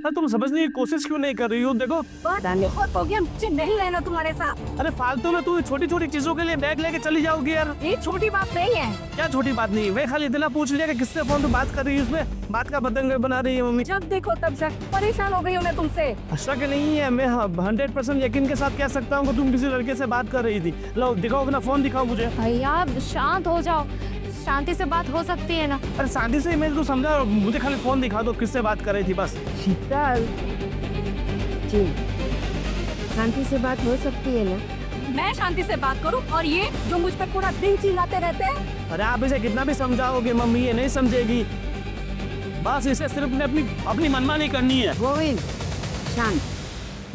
अरे तुम समझने की कोशिश क्यों नहीं कर रही हो? देखो बहुत हो गया, मुझे नहीं रहना तुम्हारे साथ। अरे फालतू में तू छोटी छोटी चीजों के लिए बैग लेके चली जाओगी यार। ये छोटी बात नहीं है। क्या छोटी बात नहीं है? वे खाली इतना पूछ लिया कि किससे फोन पे बात कर रही है, उसमें बात का बदंग बना रही है मम्मी। जब देखो तब शक, परेशान हो गई हूँ मैं तुमसे। शक नहीं है, मैं 100% यकीन के साथ कह सकता हूँ कि तुम किसी लड़के से बात कर रही थी। लो दिखाओ अपना फोन, दिखाओ मुझे। भैया शांत हो जाओ, शांति से बात हो सकती है ना। अरे शांति से मैं तो समझा, मुझे खाली फोन दिखा दो किससे बात कर रही थी बस। शीतल जी, शांति से बात हो सकती है ना? मैं शांति से बात करूं और ये जो मुझ पर पूरा दिन चिल्लाते रहते हैं। अरे आप इसे कितना भी समझाओगे मम्मी ये नहीं समझेगी। बस इसे सिर्फ अपनी मनमानी करनी है। गोविंद शांत,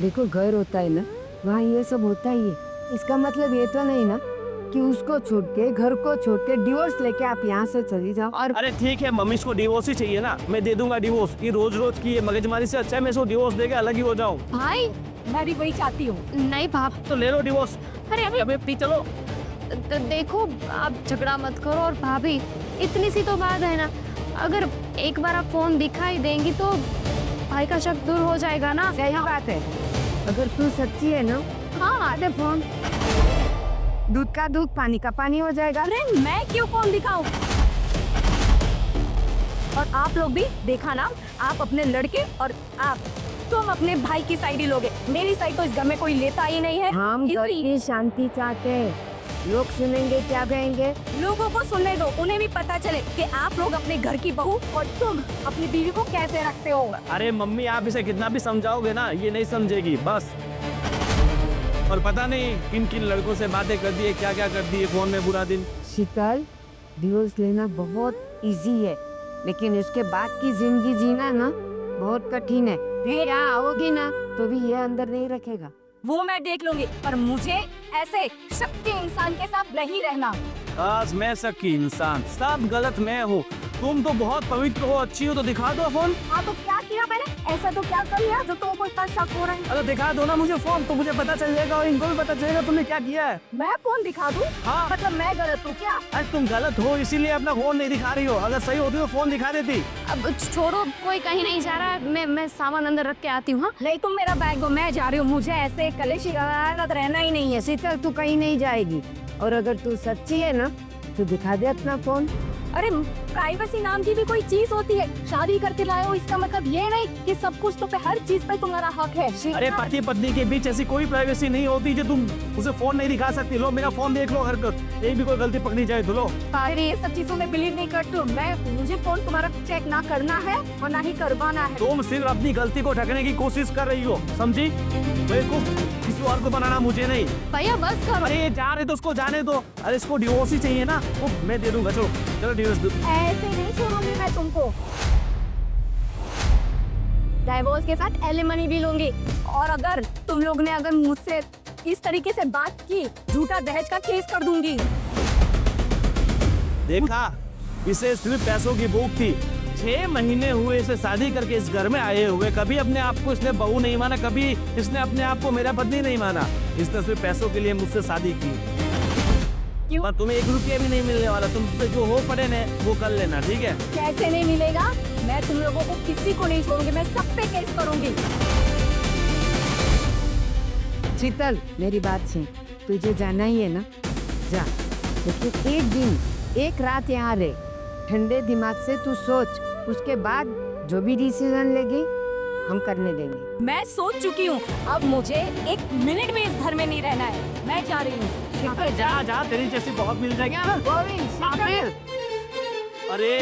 देखो घर होता है ना, वहाँ ये सब होता ही है। इसका मतलब ये तो नहीं ना कि उसको छोड़ के, घर को छोड़ के डिवोर्स लेके आप यहाँ से चली जाओ। और अरे ठीक है मम्मी, इसको डिवोर्स ही चाहिए ना, मैं दे दूंगा डिवोर्स। ये रोज रोज की मगजमारी से अच्छा है मैं इसको डिवोर्स देके अलग ही हो जाऊँ। भाई मैं भी वही चाहती हूँ। नहीं भाभी, तो ले लो डिवोर्स। अरे अबे पी चलो। देखो आप झगड़ा मत करो। और भाभी इतनी सी तो बात है ना, अगर एक बार आप फोन दिखाई देंगी तो भाई का शक दूर हो जाएगा ना। सही बात है, अगर तू सच्ची है ना, हाँ दे फोन। दूध का दूध, पानी का पानी हो जाएगा। अरे मैं क्यों फोन दिखाऊं? और आप लोग भी देखा ना, आप अपने लड़के और तुम अपने भाई की साइड ही लोगे। मेरी साइड तो इस घर में कोई लेता ही नहीं है। हम घर की शांति चाहते हैं। लोग सुनेंगे क्या कहेंगे? लोगों को सुनने दो, उन्हें भी पता चले कि आप लोग अपने घर की बहू और तुम अपनी बीवी को कैसे रखते हो। अरे मम्मी आप इसे कितना भी समझाओगे ना ये नहीं समझेगी बस। और पता नहीं किन किन लड़कों से बातें कर दी है, क्या क्या कर दी है फोन में पूरा दिन। शीतल, डिवोर्स लेना बहुत इजी है, लेकिन इसके बाद की जिंदगी जीना ना बहुत कठिन है। फिर यहाँ आओगी ना तो भी ये अंदर नहीं रखेगा। वो मैं देख लूंगी, पर मुझे ऐसे शक्ति इंसान के साथ नहीं रहना। आज मैं सकी इंसान, सब गलत मैं हूँ। तुम तो बहुत पवित्र हो, अच्छी हो, तो दिखा दो फोन। हाँ तो क्या किया मैंने? ऐसा तो क्या कर लिया जो तुमको इतना शक हो रहा है? अरे दिखा दो ना मुझे फोन, तो मुझे पता चल जाएगा और इनको भी पता चलेगा तुमने क्या किया है। मैं फोन दिखा दूं? हाँ। मतलब मैं गलत हूँ क्या? अरे तुम गलत हो इसीलिए अपना फोन नहीं दिखा रही हो, अगर सही होती तो फोन दिखा देती। अब छोड़ो, कोई कहीं नहीं जा रहा है। मैं सामान अंदर रख के आती हूँ। हाँ? नहीं तुम मेरा बैग दो, मैं जा रही हूँ। मुझे ऐसे कलेशी रहना ही नहीं है। शीतल तू कहीं नहीं जाएगी, और अगर तू सच्ची है ना तो दिखा दे अपना फोन। अरे प्राइवेसी नाम की भी कोई चीज होती है। शादी करके लाए हो इसका मतलब ये नहीं कि सब कुछ तो पे हर चीज पे तुम्हारा हक है। अरे पति पत्नी के बीच ऐसी कोई प्राइवेसी नहीं होती जो तुम उसे फोन नहीं दिखा सकती। लो मेरा फोन देख लो, हरकत एक भी कोई गलती पकड़ी जाए तो लो। अरे ये सब चीजों में बिलीव नहीं करती हूँ मैं। मुझे फोन तुम्हारा चेक ना करना है और ना ही करवाना है। तुम सिर्फ अपनी गलती को ढकने की कोशिश कर रही हो, समझी? किसी और को बनाना मुझे नहीं। भैया बस करो। अरे ये जा रहे तो उसको जाने दो। अरे इसको डिवोर्स ही चाहिए ना, वो मैं दे दूंगा। चलो चलो डिवोर्स दो। ऐसे नहीं छोड़ूंगी मैं तुमको। डाइवोर्स के साथ एलिमनी भी लूंगी। और अगर तुम लोग ने अगर मुझसे इस तरीके से बात की, झूठा दहेज का केस कर दूंगी। देखा, इसे सिर्फ पैसों की भूख थी। 6 महीने हुए इसे शादी करके इस घर में आए हुए, कभी अपने आप को इसने बहू नहीं माना, कभी इसने अपने आप को मेरा पत्नी नहीं माना। इसने सिर्फ पैसों के लिए मुझसे शादी की। क्यों? पर तुम्हें 1 रुपया भी नहीं मिलने वाला। तुमसे जो हो पड़े ने वो कर लेना, ठीक है? कैसे नहीं मिलेगा? मैं तुम लोगों को किसी को नहीं छोड़ूंगी, मैं सब पे केस करूंगी। शीतल मेरी बात सुन, तुझे जाना ही है ना, जा। लेकिन एक दिन एक रात यहाँ रहे, ठंडे दिमाग से तू सोच, उसके बाद जो भी डिसीजन लेगी हम करने देंगे। मैं सोच चुकी हूँ, अब मुझे 1 मिनट भी इस घर में नहीं रहना है। मैं जा रही हूँ। जा जा, तेरी जैसी बहुत मिल जाएगी ना। अरे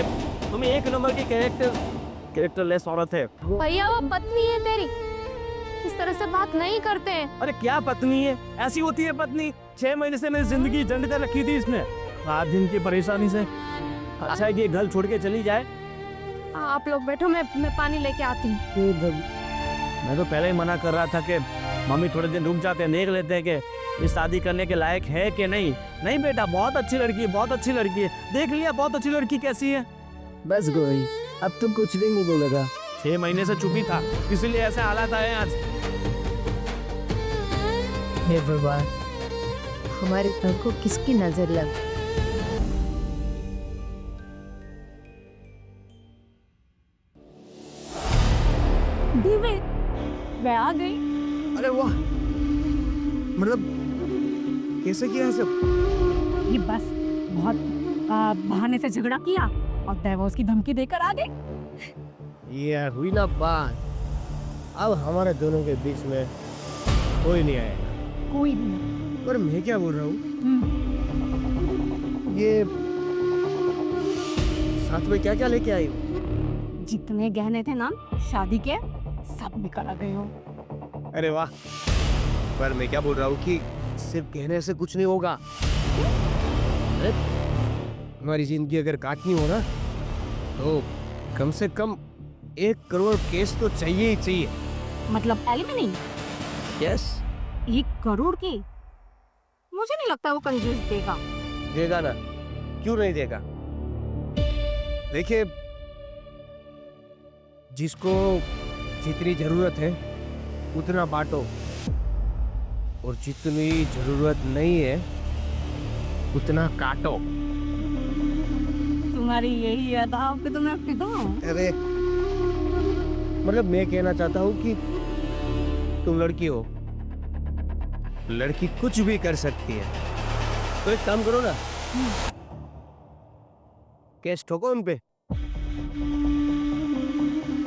तुम 1 नंबर की कैरेक्टरलेस औरत है। भैया वो पत्नी है तेरी, इस तरह से बात नहीं करते हैं। अरे क्या पत्नी है? ऐसी होती है पत्नी? 6 महीने से मेरी जिंदगी झंड कर रखी थी इसने, रात दिन की परेशानी से। अच्छा है कि ये घर छोड़ के चली जाए। आप लोग बैठो, मैं पानी लेके आती हूँ। मैं तो पहले ही मना कर रहा था कि मम्मी थोड़े दिन रुक जाते हैं, देख लेते हैं कि ये शादी करने के लायक है कि नहीं। नहीं बेटा, बहुत अच्छी लड़की है, बहुत अच्छी लड़की है। देख लिया बहुत अच्छी लड़की कैसी है। बस गोई, अब तुम कुछ भी नहीं बोलेगा। 6 महीने से चुप ही था, इसीलिए ऐसे हालात आए आज। हे भगवान, हमारे घर को किसकी नजर लग दिव्य, मैं आ गई। अरे वाह, मतलब कैसे किया है सब? ये बस बहुत बहाने से झगड़ा किया और डिवोर्स की धमकी देकर आ गई। ये हुई ना बात, अब हमारे दोनों के बीच में कोई नहीं आएगा। कोई भी नहीं। पर मैं क्या बोल रहा हूँ, हम्म, ये साथ में क्या क्या लेके आई हो? जितने गहने थे ना शादी के, सब निकल आ गए हो। अरे वाह, पर मैं क्या बोल रहा हूँ कि सिर्फ कहने से कुछ नहीं होगा। अरे, हमारी जिंदगी अगर काटनी हो ना, तो कम से कम 1 करोड़ केस तो चाहिए ही चाहिए। मतलब एलिमनी यस, 1 करोड़ की? मुझे नहीं लगता वो कंजूस देगा। देगा ना, क्यों नहीं देगा? देखिए, जिसको जितनी जरूरत है उतना बांटो, और जितनी जरूरत नहीं है उतना काटो। तुम्हारी यही अदा पे तो मैं फिदा हूँ। अरे मतलब मैं कहना चाहता हूँ कि तुम लड़की हो, लड़की कुछ भी कर सकती है, तो एक काम करो ना, कैश ठोको उन पे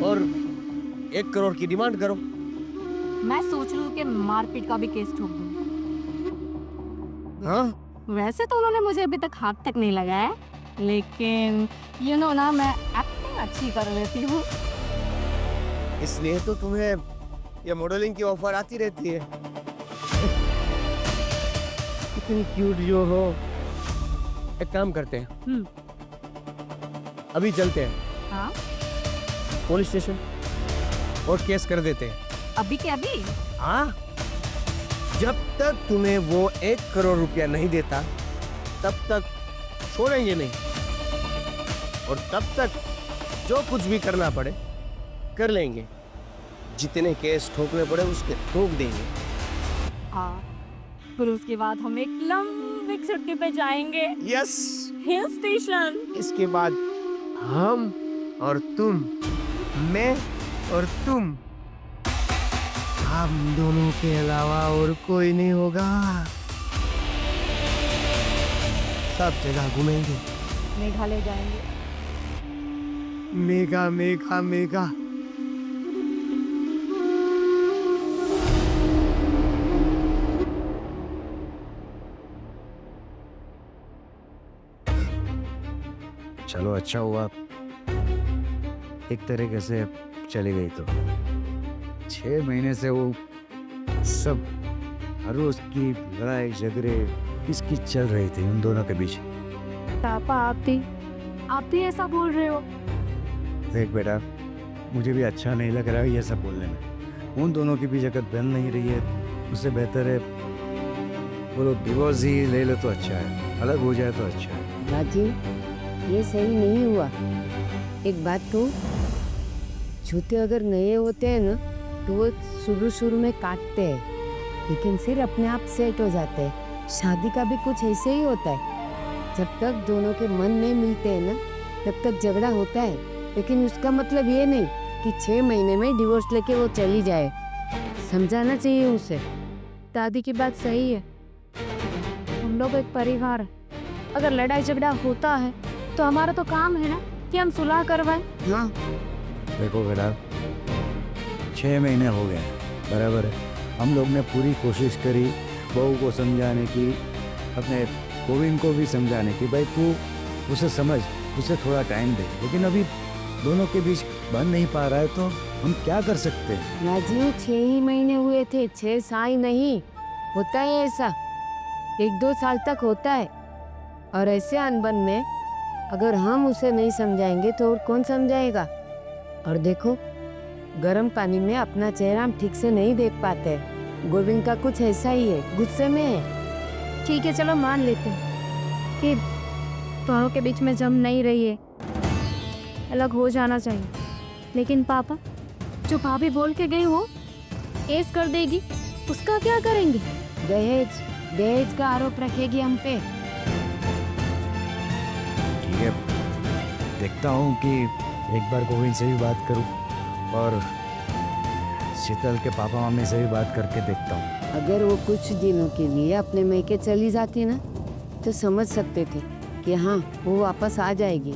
और 1 करोड़ की डिमांड करो। मैं सोच रही हूँ कि मारपीट का भी केस ठोक दूँ। हाँ, वैसे तो उन्होंने मुझे अभी तक हाथ तक नहीं लगाया, लेकिन यू नो ना, मैं एक्टिंग अच्छी कर लेती हूँ। इसलिए तो तुम्हें ये मॉडलिंग की ऑफर आती रहती है। इतनी क्यूट जो हो। एक काम करते हैं, अभी चलते हैं हाँ, पुलिस स्टेशन और केस कर देते हैं। अभी के अभी? हाँ, जब तक तुम्हें वो 1 करोड़ रुपया नहीं देता तब तक छोड़ेंगे नहीं, और तब तक जो कुछ भी करना पड़े कर लेंगे। जितने केस ठोकने पड़े उसके ठोक देंगे। हाँ, फिर उसके बाद हम एक लंबी छुट्टी पे जाएंगे, यस, हिल स्टेशन। इसके बाद हम और तुम, मैं और तुम, हम दोनों के अलावा और कोई नहीं होगा। सब जगह घूमेंगे, मेघालय जाएंगे। मेघा मेघा मेघा। चलो अच्छा हुआ एक तरीके से चली गई। तो 6 महीने से वो सब हर रोज की लड़ाई झगड़े किसकी चल रही थी उन दोनों के बीच। पापा, आप भी ऐसा बोल रहे हो? देख बेटा, मुझे भी अच्छा नहीं लग रहा है ये सब बोलने में। उन दोनों के बीच अगर बन नहीं रही है, उससे बेहतर है वो लोग डिवोर्स ही ले लो तो अच्छा है, अलग हो जाए तो अच्छा है। राजीव, ये सही नहीं हुआ। एक बात तो, जूते अगर नए होते हैं ना तो वो शुरू में काटते हैं, लेकिन फिर अपने आप सेट हो जाते हैं। शादी का भी कुछ ऐसे ही होता है। जब तक दोनों के मन नहीं मिलते हैं ना, तब तक झगड़ा होता है, लेकिन उसका मतलब ये नहीं कि 6 महीने में डिवोर्स लेके वो चली जाए। समझाना चाहिए उसे। दादी की बात सही है, हम लोग एक परिवार है। अगर लड़ाई झगड़ा होता है तो हमारा तो काम है ना कि हम सुलह करवाएं। हाँ, देखो बेटा, 6 महीने हो गए, बराबर है। हम लोग ने पूरी कोशिश करी बहू को समझाने की, अपने गोविंद को भी समझाने की, भाई तू उसे समझ, उसे थोड़ा टाइम दे, लेकिन अभी दोनों के बीच बन नहीं पा रहा है, तो हम क्या कर सकते हैं। राजीव, 6 ही महीने हुए थे, 6 साल नहीं। होता है ऐसा, 1-2 साल तक होता है। और ऐसे अनबन में अगर हम उसे नहीं समझाएंगे तो और कौन समझाएगा। और देखो, गर्म पानी में अपना चेहरा हम ठीक से नहीं देख पाते। गोविंद का कुछ ऐसा ही है, गुस्से में है। ठीक है, चलो मान लेते हैं कि दोनों के बीच में जम नहीं रही है, अलग हो जाना चाहिए। लेकिन पापा, जो भाभी बोल के गई वो केस कर देगी, उसका क्या करेंगे? दहेज का आरोप रखेगी हम पे। ठीक है, देखता हूँ कि एक बार गोविंद से भी बात करूँ और शीतल के पापा मम्मी से भी बात करके देखता हूँ। अगर वो कुछ दिनों के लिए अपने मैके चली जाती ना तो समझ सकते थे कि हाँ वो वापस आ जाएगी,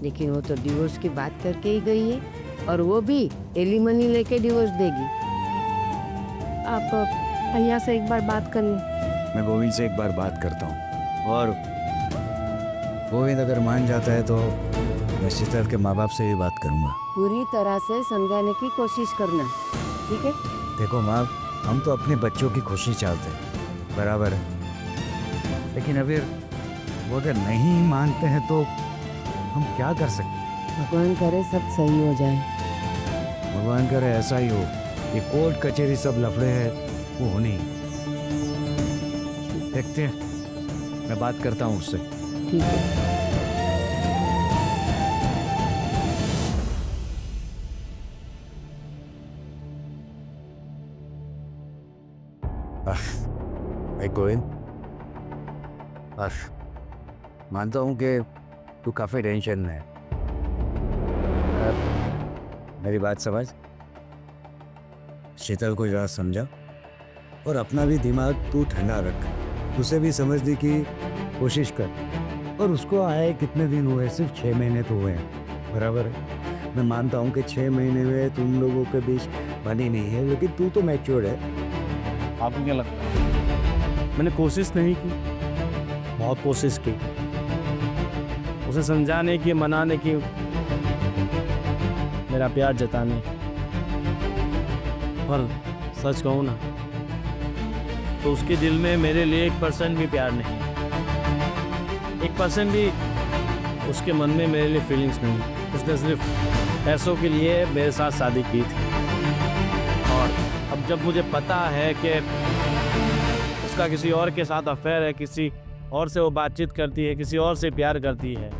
लेकिन वो तो डिवोर्स की बात करके ही गई है, और वो भी एलिमनी लेके डिवोर्स देगी। आप भैया से एक बार बात कर लें। मैं गोविंद से एक बार बात करता हूँ, और गोविंद अगर मान जाता है तो मैं शीतल के माँ बाप से भी बात करूँगा। पूरी तरह से समझाने की कोशिश करना, ठीक है? देखो माँ, हम तो अपने बच्चों की खुशी चाहते हैं, बराबर है, लेकिन अगर वो अगर नहीं मानते हैं तो हम क्या कर सकते हैं? भगवान करे सब सही हो जाए। भगवान करे ऐसा ही हो। ये कोर्ट कचहरी सब लफड़े हैं, वो होने ही। देखते हैं, मैं बात करता हूँ उससे। ठीक है। भाई गोविंद, मानता हूँ कि तू काफ़ी टेंशन में है। मेरी बात समझ, शीतल को जरा समझा, और अपना भी दिमाग तू ठंडा रख, उसे भी समझने की कोशिश कर। और उसको आए कितने दिन हुए? सिर्फ 6 महीने तो हुए हैं, बराबर है। मैं मानता हूँ कि 6 महीने में तुम लोगों के बीच बनी नहीं है, लेकिन तू तो मैच्योर है। आपको क्या लगता है? मैंने कोशिश नहीं की, बहुत कोशिश की उसे समझाने की, मनाने की, मेरा प्यार जताने, पर सच कहूँ ना तो उसके दिल में मेरे लिए 1% भी प्यार नहीं, 1% भी उसके मन में मेरे लिए फीलिंग्स नहीं। उसने सिर्फ पैसों के लिए मेरे साथ शादी की थी, और अब जब मुझे पता है कि उसका किसी और के साथ अफेयर है, किसी और से वो बातचीत करती है, किसी और से प्यार करती है,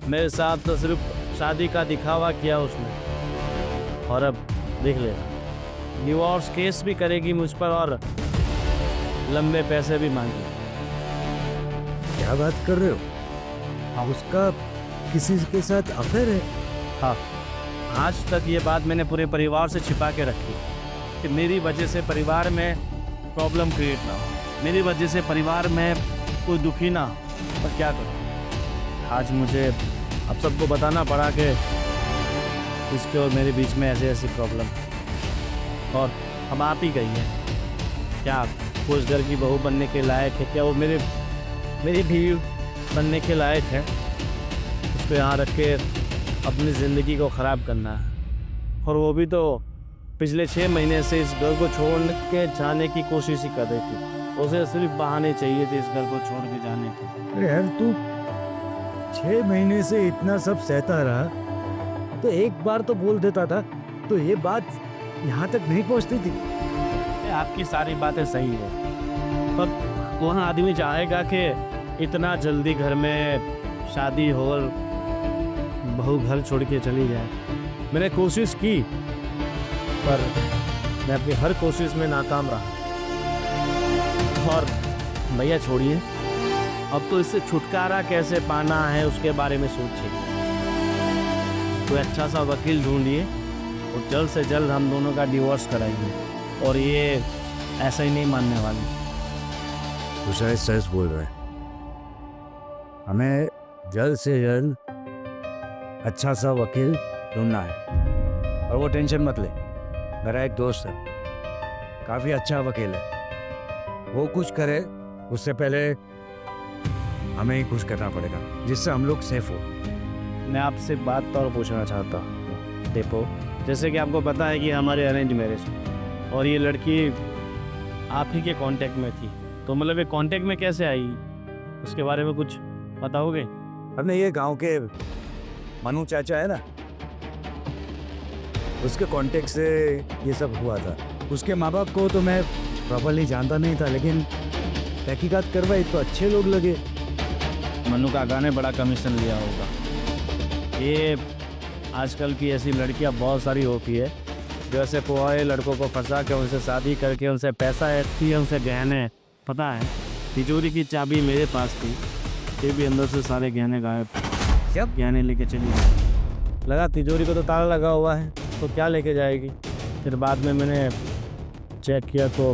मेरे साथ तो सिर्फ शादी का दिखावा किया उसने, और अब देख ले डिवोर्स केस भी करेगी मुझ पर और लंबे पैसे भी मांगे। क्या बात कर रहे हो? हाँ, उसका किसी के साथ अफेयर है? हाँ, आज तक ये बात मैंने पूरे परिवार से छिपा के रखी कि मेरी वजह से परिवार में प्रॉब्लम क्रिएट ना हो, मेरी वजह से परिवार में कोई दुखी ना हो। पर क्या करूँ, आज मुझे अब सबको बताना पड़ा कि इसके और मेरे बीच में ऐसी ऐसी प्रॉब्लम, और अब आप ही कहिए, क्या वो उस घर की बहू बनने के लायक है? क्या वो मेरी बीवी बनने के लायक है? उसको यहाँ रख के अपनी ज़िंदगी को ख़राब करना है, और वो भी तो पिछले 6 महीने से इस घर को छोड़ के जाने की कोशिश ही कर रही थी। उसे सिर्फ बहाने चाहिए थे इस घर को छोड़ के जाने के। अरे यार, तू 6 महीने से इतना सब सहता रहा तो एक बार तो बोल देता था, तो ये बात यहाँ तक नहीं पहुँचती थी। आपकी सारी बातें सही है, पर वहाँ आदमी चाहेगा कि इतना जल्दी घर में शादी हो और बहू घर छोड़ के चली जाए। मैंने कोशिश की, पर मैं अपनी हर कोशिश में नाकाम रहा। और भैया छोड़िए, अब तो इससे छुटकारा कैसे पाना है उसके बारे में सोचिए। कोई अच्छा सा वकील ढूंढिए और जल्द से जल्द हम दोनों का डिवोर्स कराइए, और ये ऐसा ही नहीं मानने वाले। तो शायद सच बोल रहा है, हमें जल्द से जल्द अच्छा सा वकील ढूंढना है। और वो टेंशन मत ले, मेरा एक दोस्त है, काफ़ी अच्छा वकील है, वो कुछ करे उससे पहले हमें ही कुछ करना पड़ेगा, जिससे हम लोग सेफ हो। मैं आपसे बात और पूछना चाहता हूँ देखो, जैसे कि आपको पता है कि हमारे अरेंज मैरिज, और ये लड़की आप ही के कांटेक्ट में थी, तो मतलब ये कांटेक्ट में कैसे आई, उसके बारे में कुछ बताओगे? हमने ये गांव के मनु चाचा है ना, उसके कांटेक्ट से ये सब हुआ था। उसके माँ बाप को तो मैं प्रॉपर्ली जानता नहीं था, लेकिन तहकीकात करवाई तो अच्छे लोग लगे। मनु काका ने बड़ा कमीशन लिया होगा। ये आजकल की ऐसी लड़कियां बहुत सारी होती है जो ऐसे पुआए लड़कों को फंसा के उनसे शादी करके उनसे पैसा ऐठती है, उनसे गहने। पता है, तिजोरी की चाबी मेरे पास थी, ये भी अंदर से सारे गहने गायब। सब गहने लेके चली गई। लगा तिजोरी को तो ताला लगा हुआ है, तो क्या लेके जाएगी। फिर बाद में मैंने चेक किया तो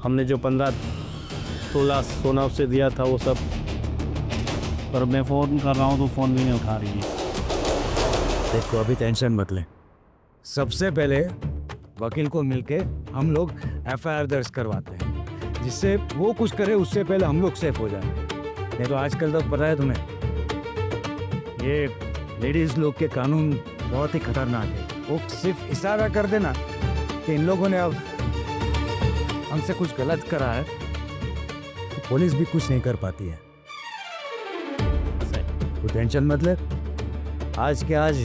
हमने जो 15-16 सोना उससे दिया था वो सब, पर मैं फ़ोन कर रहा हूँ तो फ़ोन भी नहीं उठा रही है। देखो अभी टेंशन मत ले, सबसे पहले वकील को मिलके हम लोग एफआईआर दर्ज करवाते हैं, जिससे वो कुछ करे उससे पहले हम लोग सेफ हो जाए। नहीं तो आजकल तो पता है तुम्हें, ये लेडीज लोग के कानून बहुत ही खतरनाक है। वो सिर्फ इशारा कर देना कि इन लोगों ने अब हमसे कुछ गलत करा है, तो पुलिस भी कुछ नहीं कर पाती है। तो टेंशन मत ले, आज के आज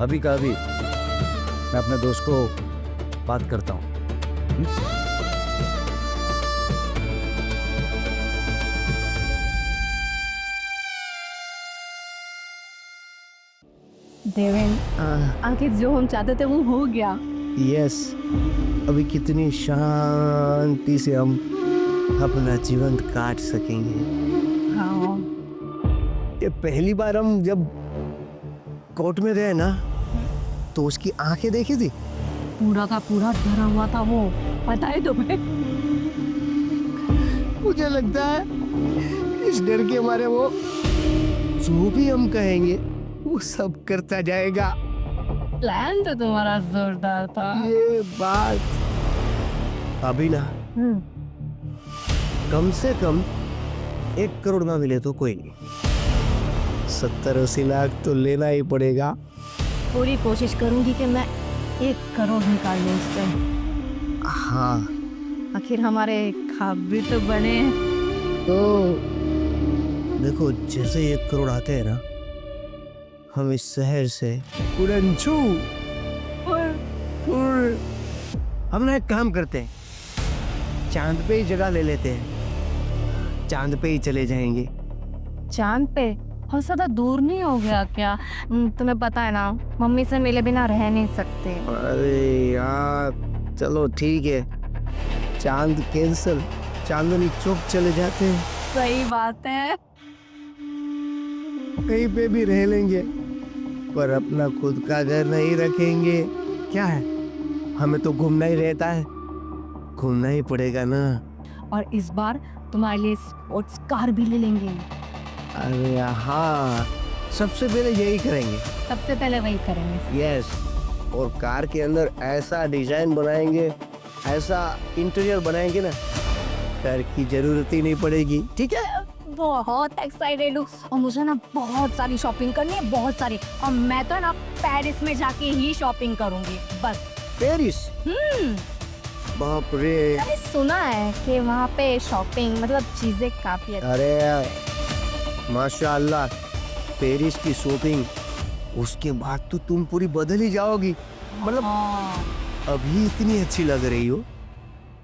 अभी का अभी मैं अपने दोस्त को बात करता हूँ। देवेन, आखिर जो हम चाहते थे वो हो गया। यस, अभी कितनी शांति से हम अपना जीवन काट सकेंगे। हाँ, ये पहली बार हम जब कोर्ट में गए ना, तो उसकी आंखें देखी थी। पूरा का पूरा डरा हुआ था वो, पता है तुम्हें? मुझे लगता है इस डर के मारे वो जो भी हम कहेंगे वो सब करता जाएगा। प्लान तो तुम्हारा जोरदार था। ये बात अभी ना, कम से कम 1 करोड़ ना मिले तो कोई नहीं, 70-80 लाख तो लेना ही पड़ेगा। पूरी कोशिश करूंगी कि मैं 1 करोड़ निकाल लूं उससे। हाँ, आखिर हमारे ख्वाब भी तो बने हैं। तो देखो, जैसे 1 करोड़ आते हैं ना, हम इस शहर से उड़नछू हम ना एक काम करते हैं, चांद पे ही जगह ले लेते हैं, चांद पे ही चले जाएंगे। चांद पे? और ज्यादा दूर नहीं हो गया क्या? तुम्हें पता है ना, मम्मी से मिले बिना रह नहीं सकते। अरे यार, चलो ठीक है, चांद कैंसल, चांदनी चौक चले जाते हैं। सही बात है। कहीं पे भी रह लेंगे, पर अपना खुद का घर नहीं रखेंगे। क्या है, हमें तो घूमना ही रहता है, घूमना ही पड़ेगा ना। और इस बार तुम्हारे लिए स्पोर्ट्स कार भी ले लेंगे। अरे हाँ, सबसे पहले यही करेंगे। सबसे पहले वही करेंगे। यस, और कार के अंदर ऐसा डिजाइन बनाएंगे, ऐसा इंटीरियर बनाएंगे ना, कार की जरूरत ही नहीं पड़ेगी। ठीक है? बहुत एक्साइटेड हूँ, और मुझे ना बहुत सारी शॉपिंग करनी है, बहुत सारी। और मैं तो ना पेरिस में जाके ही शॉपिंग करूंगी बस। पेरिस? बाप रे। मैंने सुना है कि वहाँ पे शॉपिंग मतलब चीजें काफी अच्छी। अरे माशाल्लाह, पेरिस की शॉपिंग, उसके बाद तो तुम पूरी बदल ही जाओगी। मतलब अभी इतनी अच्छी लग रही हो,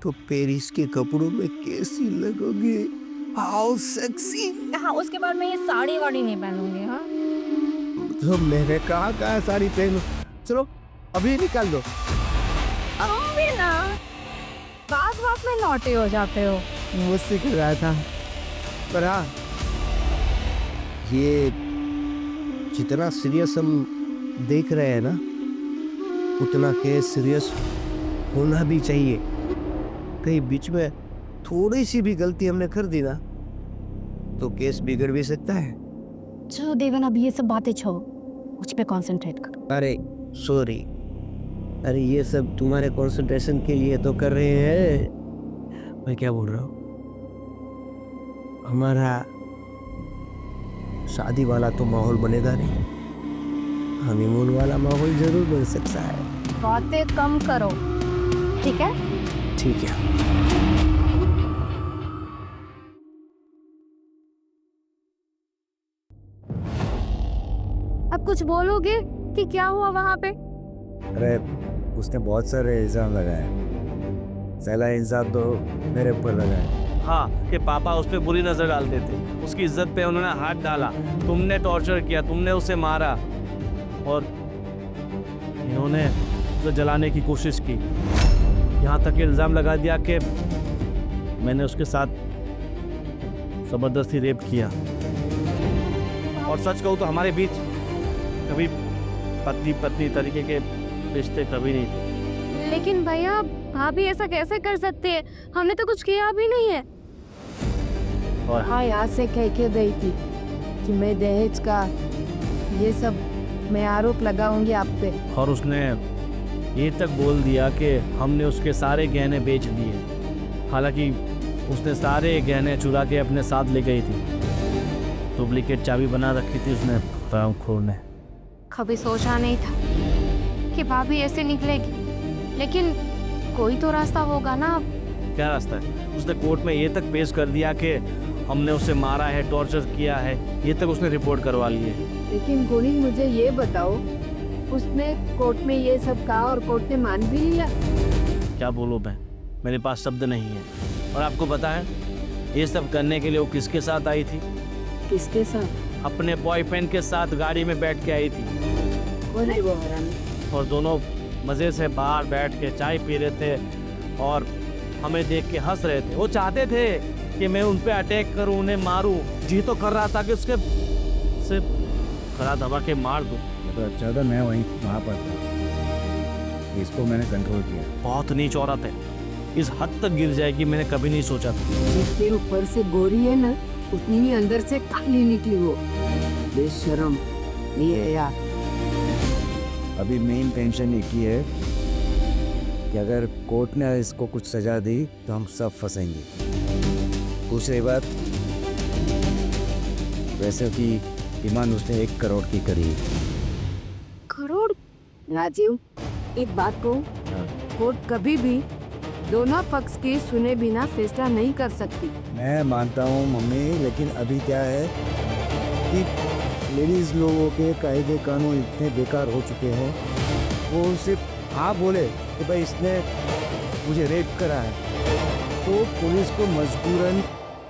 तो पेरिस के कपड़ों में कैसी लगोगी? How sexy. हाँ, उसके बाद मैं ये साड़ी वाड़ी नहीं पहनूंगी। हाँ, तो मैंने कहा साड़ी पहनो। चलो अभी निकाल दो। अभी ना बात में नौटे हो जाते हो। मुझसे कर रहा था, पर हाँ, ये जितना सीरियस हम देख रहे हैं ना, उतना केस सीरियस होना भी चाहिए। कहीं बीच में थोड़ी सी भी गलती हमने कर दी ना, तो केस बिगड़ भी सकता है। चलो देवन, अब ये सब बातें छोड़ो, मुझ पे कंसंट्रेट करो। अरे सॉरी, अरे ये सब तुम्हारे कंसंट्रेशन के लिए तो कर रहे हैं। मैं क्या बोल रहा हूँ, हमारा शादी वाला तो माहौल बनेगा नहीं, हनीमून वाला माहौल जरूर बन सकता है। बातें कम करो, ठीक है? ठीक है। अब कुछ बोलोगे कि क्या हुआ वहाँ पे? अरे उसने बहुत सारे इल्ज़ाम लगाए, पहला इल्ज़ाम तो मेरे ऊपर लगाए। हाँ, कि पापा उस पर बुरी नज़र डालते थे, उसकी इज्जत पे उन्होंने हाथ डाला, तुमने टॉर्चर किया, तुमने उसे मारा, और इन्होंने उसे जलाने की कोशिश की। यहाँ तक इल्ज़ाम लगा दिया कि मैंने उसके साथ ज़बरदस्ती रेप किया। और सच कहूँ तो हमारे बीच कभी पत्नी पत्नी तरीके के रिश्ते कभी नहीं थे। लेकिन भैया भाभी ऐसा कैसे कर सकती है? हमने तो कुछ किया भी नहीं है। और हाँ, यहाँ से कह के गई थी कि मैं दहेज का ये सब मैं आरोप लगाऊंगी आप पे। और उसने ये तक बोल दिया कि हमने उसके सारे गहने बेच दिए। हालांकि उसने सारे गहने चुरा के अपने साथ ले गई थी। डुप्लीकेट चाबी बना रखी थी उसने रामखोर ने। कभी सोचा नहीं था कि भाभी ऐसे निकलेगी, लेकिन कोई तो रास्ता होगा ना। क्या रास्ता है? उसने कोर्ट में ये तक पेश कर दिया कि हमने उसे मारा है, टॉर्चर किया है। ये तक उसने रिपोर्ट करवा ली है। लेकिन गोली मुझे ये बताओ, उसने कोर्ट में ये सब कहा और कोर्ट ने मान भी लिया? क्या बोलूं मैं, मेरे पास शब्द नहीं है। और आपको पता है ये सब करने के लिए वो किसके साथ आई थी? किसके साथ? अपने बॉयफ्रेंड के साथ गाड़ी में बैठ के आई थी। कौन है वो हरामी? और दोनों मज़े से बाहर बैठ के चाय पी रहे थे और हमें देख के हंस रहे थे। वो चाहते थे कि मैं उन पे अटैक करूं, उन्हें मारूं। जी तो कर रहा था कि उसके से खरा दबा के मार दूं। तो अच्छा था मैं वहाँ पर था, इसको मैंने कंट्रोल किया। बहुत नीच औरत है, इस हद तक गिर जाएगी मैंने कभी नहीं सोचा था। जितने ऊपर से गोरी है ना, उतनी ही अंदर से काली निकली वो। बेशरम ये है यार। अभी मेन टेंशन एक ही है कि अगर कोर्ट ने इसको कुछ सजा दी तो हम सब फंसेंगे। दूसरी बात, वैसे कि डिमांड उसने 1 करोड़ की करी। करोड़? राजीव, एक बात को, कोर्ट कभी भी दोनों पक्ष की सुने बिना फैसला नहीं कर सकती। मैं मानता हूँ मम्मी, लेकिन अभी क्या है कि लेडीज लोगों के कायदे कानून इतने बेकार हो चुके हैं। वो सिर्फ हाँ बोले कि भाई इसने मुझे रेप करा है, तो पुलिस को मजबूरन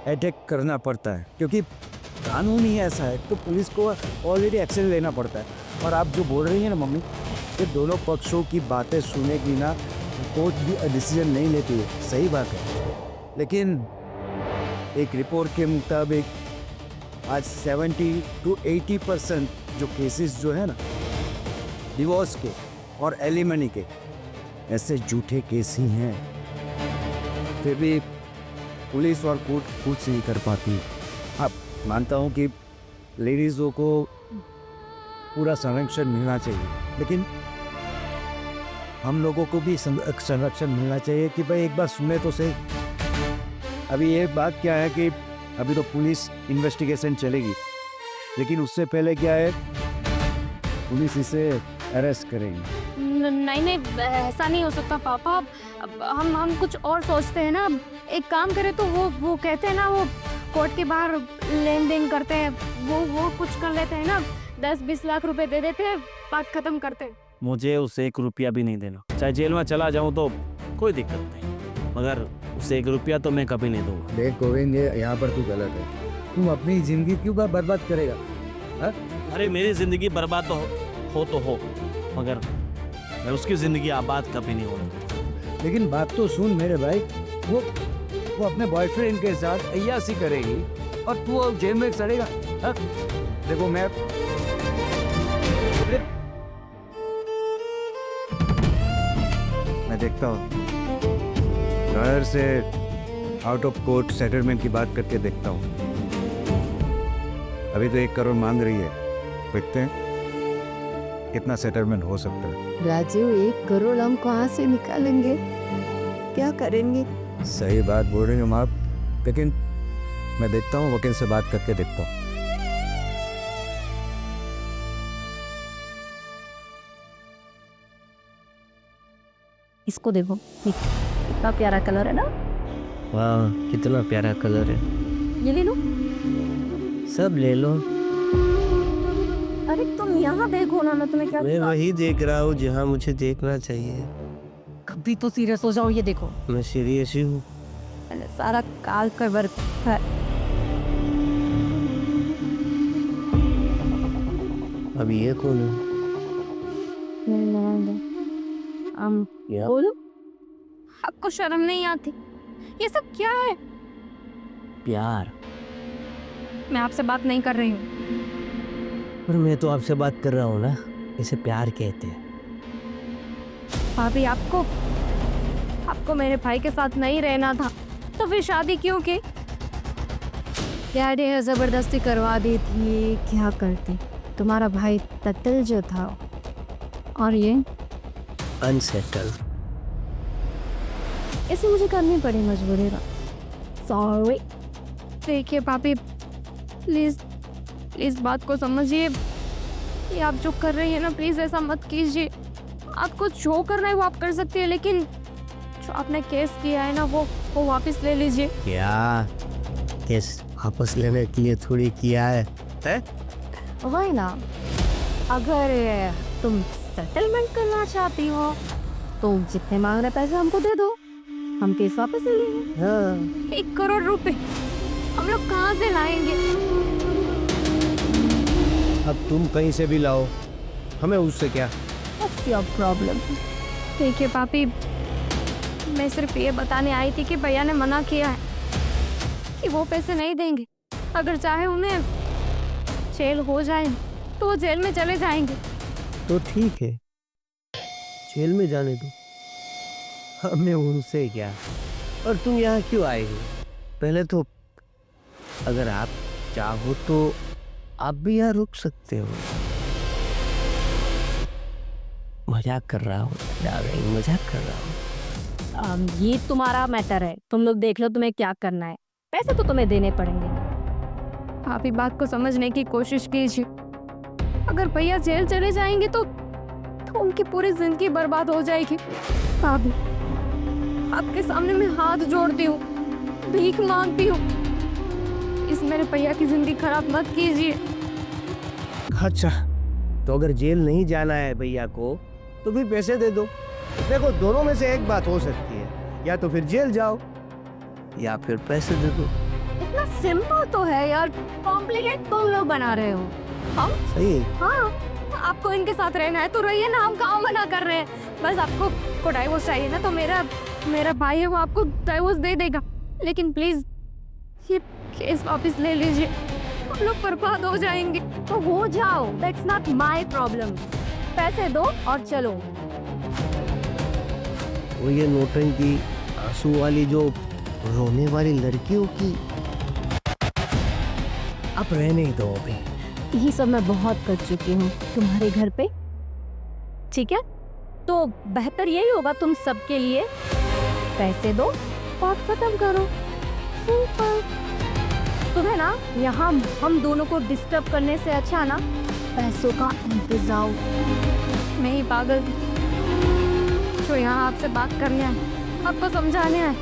अटैक करना पड़ता है, क्योंकि कानून ही ऐसा है। तो पुलिस को ऑलरेडी एक्शन लेना पड़ता है। और आप जो बोल रही हैं ना मम्मी, कि दोनों पक्षों की बातें सुने बिना कोर्ट भी डिसीजन नहीं लेती है, सही बात है। लेकिन एक रिपोर्ट के मुताबिक आज 70 to 80% जो केसेस जो है ना डिवोर्स के और एलिमनी के, ऐसे झूठे केस ही हैं। फिर भी पुलिस और कोर्ट कुछ नहीं कर पाती। अब मानता हूँ कि लेडीज़ों को पूरा संरक्षण मिलना चाहिए, लेकिन हम लोगों को भी संरक्षण मिलना चाहिए कि भाई एक बार सुने तो सही। अभी ये बात क्या है कि अभी तो पुलिस इन्वेस्टिगेशन चलेगी, लेकिन उससे पहले क्या है, पुलिस इसे अरेस्ट करेगी। नहीं नहीं, ऐसा नहीं हो सकता पापा। अब हम कुछ और सोचते हैं ना। एक काम करें तो वो कहते हैं ना, वो कोर्ट के बाहर लेन देन करते हैं, वो कुछ कर लेते हैं ना। 10-20 लाख रुपए दे देते हैं, बात खत्म करते हैं। मुझे उसे 1 रुपया भी नहीं देना। चाहे जेल में चला जाऊं तो कोई दिक्कत नहीं, मगर उसे 1 रुपया तो मैं कभी नहीं दूंगा। देख गोविंद, ये यहाँ पर तू गलत है। तू अपनी जिंदगी क्यों बर्बाद करेगा? हा? अरे मेरी ज़िंदगी बर्बाद तो हो, मगर मैं उसकी ज़िंदगी आबाद कभी नहीं होगी। लेकिन बात तो सुन मेरे भाई, वो अपने बॉयफ्रेंड के साथ अय्यासी करेगी और तू जेल में सड़ेगा। हा? देखो मैं देखता हूँ, घर से आउट ऑफ कोर्ट सेटलमेंट की बात करके देखता हूँ। अभी तो 1 करोड़ मांग रही है, देखते हैं कितना सेटलमेंट हो सकता है। राजीव, 1 करोड़ हम कहाँ से निकालेंगे? क्या करेंगे? सही बात बोल रही हूँ आप, लेकिन मैं देखता हूँ, वकील से बात करके देखता हूँ। इसको देखो, कितना प्यारा कलर है ना। वाह, कितना प्यारा कलर है। ये ले लो। सब ले लो। अरे तुम यहाँ देखो ना, मैं तुम्हें क्या। मैं वही देख रहा हूँ जहाँ मुझे देखना चाहिए। कभी तो सीरियस हो जाओ। ये देखो, मैं सीरियस ही हूँ। मैंने सारा काल का वर्क है। अब ये कौन है? क्या? बोलो, आपको शर्म नहीं आती? ये सब क्या है? प्यार। मैं आपसे बात नहीं कर रही हूँ। पर मैं तो आपसे बात कर रहा हूँ ना, इसे प्यार कहते हैं। भाभी आपको मेरे भाई के साथ नहीं रहना था तो फिर शादी क्यों की? डैडी ने जबरदस्ती करवा दी थी, क्या करती? तुम्हारा भाई तत्ल जो था, और ये अनसेटल। इसे मुझे करनी पड़ी मजबूरी का। सॉरी। देखिए भाभी, प्लीज इस बात को समझिए कि आप जो कर रही है ना, प्लीज ऐसा मत कीजिए। आपको जो करना है वो आप कर सकती है, लेकिन जो आपने केस किया है ना वो वापस ले लीजिए। क्या केस वापस लेने के लिए थोड़ी किया है? वही ना, अगर तुम सेटलमेंट करना चाहती हो तो जितने मांग रहे पैसे हमको दे दो, हम केस वापस ले लेंगे। हाँ। 1 करोड़ रुपए हम लोग कहाँ से लाएंगे? अब तुम कहीं से भी लाओ, हमें उससे क्या? What's your problem? देखिए पापी, मैं सिर्फ ये बताने आई थी कि भैया ने मना किया है कि वो पैसे नहीं देंगे। अगर चाहे उन्हें जेल हो जाए तो वो जेल में चले जाएंगे। तो ठीक है, जेल में जाने दो, हमें उनसे क्या। और तुम यहाँ क्यों आए हो? पहले तो अगर आप चाहो तो आप भी यहाँ रुक सकते हो। मजाक कर रहा हूँ डार्लिंग, मजाक कर रहा हूँ। ये तुम्हारा मैटर है, तुम लोग देख लो तुम्हें क्या करना है। पैसे तो तुम्हें देने पड़ेंगे। आप ही बात को समझने की कोशिश कीजिए। अगर भैया जेल चले जाएंगे तो उनकी पूरी जिंदगी बर्बाद हो जाएगी। भाभी, आपके सामने मैं हाथ जोड़ती हूँ, भीख मांगती हूँ, इस मेरे भैया की जिंदगी खराब मत कीजिए। अच्छा, तो अगर जेल नहीं जाना है भैया को तो फिर पैसे दे दो। देखो, दोनों में से एक बात हो सकती है, या तो फिर जेल जाओ या फिर पैसे दे दो। इतना सिंपल तो है यार, कॉम्प्लिकेट तुम लोग बना रहे हो। हम सही है। हाँ, आपको इनके साथ रहना है तो रहिए ना, हम कहाँ मना कर रहे हैं। बस आपको डाइवोर्स चाहिए ना, तो मेरा भाई है वो आपको डाइवोर्स दे देगा। लेकिन प्लीज ये केस वापस ले लीजिए, हम लोग बर्बाद हो जाएंगे। तो हो जाओ, दैट्स नॉट माय प्रॉब्लम। पैसे दो और चलो। वो ये नोटंकी आंसू वाली जो रोने वाली लड़कियों की, अब रहने ही दो अभी। ये सब मैं बहुत कर चुकी हूँ तुम्हारे घर पे, ठीक है? तो बेहतर यही होगा तुम सबके लिए, पैसे दो और खत्म करो। सिंपल। तुम्हें ना यहाँ हम दोनों को डिस्टर्ब करने से अच्छा ना पैसों का इंतजाम। मैं ही पागल थी जो यहाँ आपसे बात करने आए, आपको समझाने आए।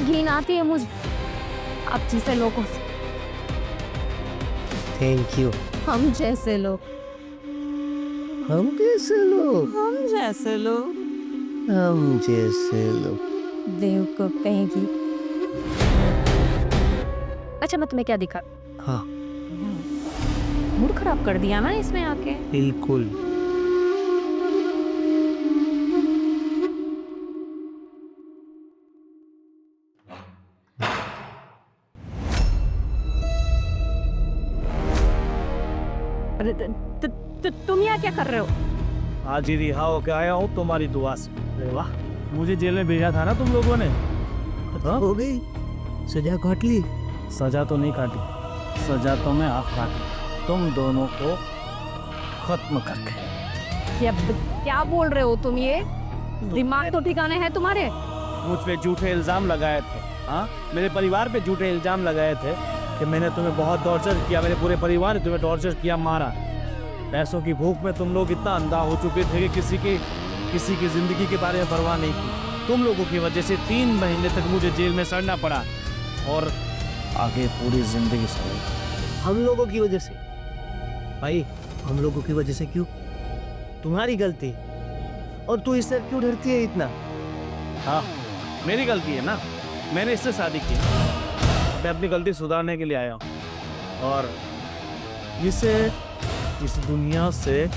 घिन आती है मुझे आप जैसे लोगों से। Thank you. हम जैसे लोग, हम कैसे लोग? हम जैसे लोग हम जैसे लोग। बेवकूफ कहेंगी। अच्छा, मैं तुम्हें क्या दिखा? हाँ, मूड खराब कर दिया ना इसमें आके। बिल्कुल। अरे तुम यहाँ क्या कर रहे हो? आज ही रिहा होके आया हूँ तुम्हारी दुआ से। अरे वाह, मुझे जेल में भेजा था ना तुम लोगों ने। हाँ? हो गई सजा काट ली? सजा तो नहीं काटी, सजा तो मैं आप काटी, तुम दोनों को खत्म करके। क्या बोल रहे हो तुम? ये दिमाग तो ठिकाने हैं तुम्हारे? मुझ पे झूठे इल्जाम लगाए थे। हाँ, मेरे परिवार पे झूठे इल्जाम लगाए थे कि मैंने तुम्हें बहुत टॉर्चर किया, मेरे पूरे परिवार ने तुम्हें टॉर्चर किया, मारा। पैसों की भूख में तुम लोग इतना अंधा हो चुके थे कि किसी की जिंदगी के बारे में परवाह नहीं की। तुम लोगों की वजह से 3 महीने तक मुझे जेल में सड़ना पड़ा और आगे पूरी जिंदगी सड़ेगी। हम लोगों की वजह से? भाई, हम लोगों की वजह से क्यों? तुम्हारी गलती। और तू इससे क्यों डरती है इतना? हाँ, मेरी गलती है ना, मैंने इससे शादी की। मैं अपनी गलती सुधारने के लिए आया हूँ और इसे इस दुनिया से ये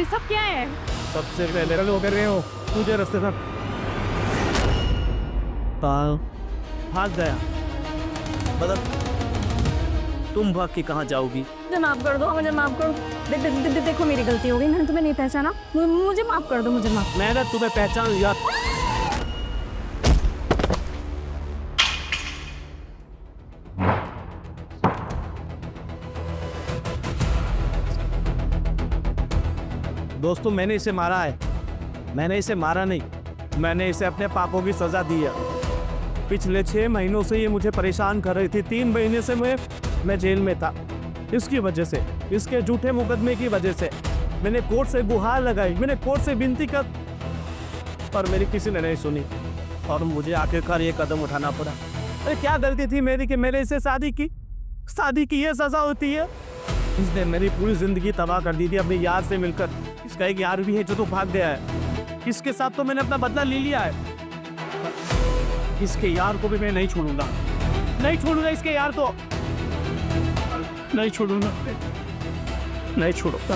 सब क्या है? सबसे पहले वो कर रहे हो तुझे रास्ते तक भाग गया। मतलब तुम भाग के कहाँ जाओगी? मुझे माफ कर दो, मुझे माफ कर दो। देखो मेरी गलती हो गई, मैंने तुम्हें नहीं पहचाना, मुझे माफ कर दो, मुझे माफ। मैंने तुम्हें पहचान लिया। दोस्तों मैंने इसे मारा है, मैंने इसे मारा नहीं, मैंने इसे अपने पापों की सजा दी है। पिछले 6 महीनों से ये मुझे परेशान कर रही थी। 3 महीने से मैं जेल में था, इसकी वजह से, इसके झूठे मुकदमे की वजह से। मैंने कोर्ट से गुहार लगाई, मैंने कोर्ट से विनती कर, पर मेरी किसी ने नहीं सुनी और मुझे आखिरकार ये कदम उठाना पड़ा। अरे क्या गलती थी मेरी कि मैंने इससे शादी की ये सजा होती है? इसने मेरी पूरी जिंदगी तबाह कर दी थी अपने यार से मिलकर। इसका एक यार भी है जो तो भाग गया है, इसके साथ तो मैंने अपना बदला ले लिया है। इसके यार को भी मैं नहीं छोड़ूंगा, नहीं छोड़ूंगा इसके यार को, नहीं छोड़ूंगा, नहीं छोड़ूंगा।